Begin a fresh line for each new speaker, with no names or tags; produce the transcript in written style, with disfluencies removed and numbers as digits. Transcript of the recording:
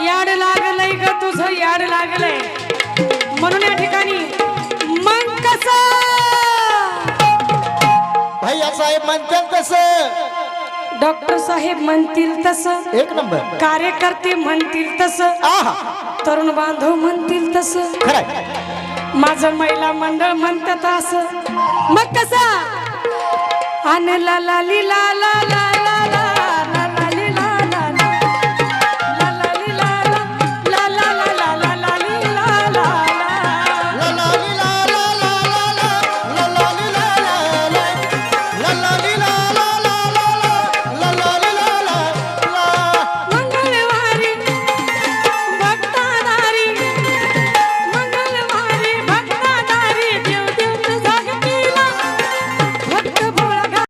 याड लागलंय ग तुझं याड लागलंय म्हणून या ठिकाणी मग कसं
भैया साहेब म्हणतात तसं,
डॉक्टर साहेब म्हणतील तसं,
एक नंबर
कार्यकर्ते म्हणतील तसं,
आहा
तरुण बांधव म्हणतील तसं,
खरंय
माझं महिला मंडळ म्हणतात असं. मग कसं आण ला ला ली ला ला ला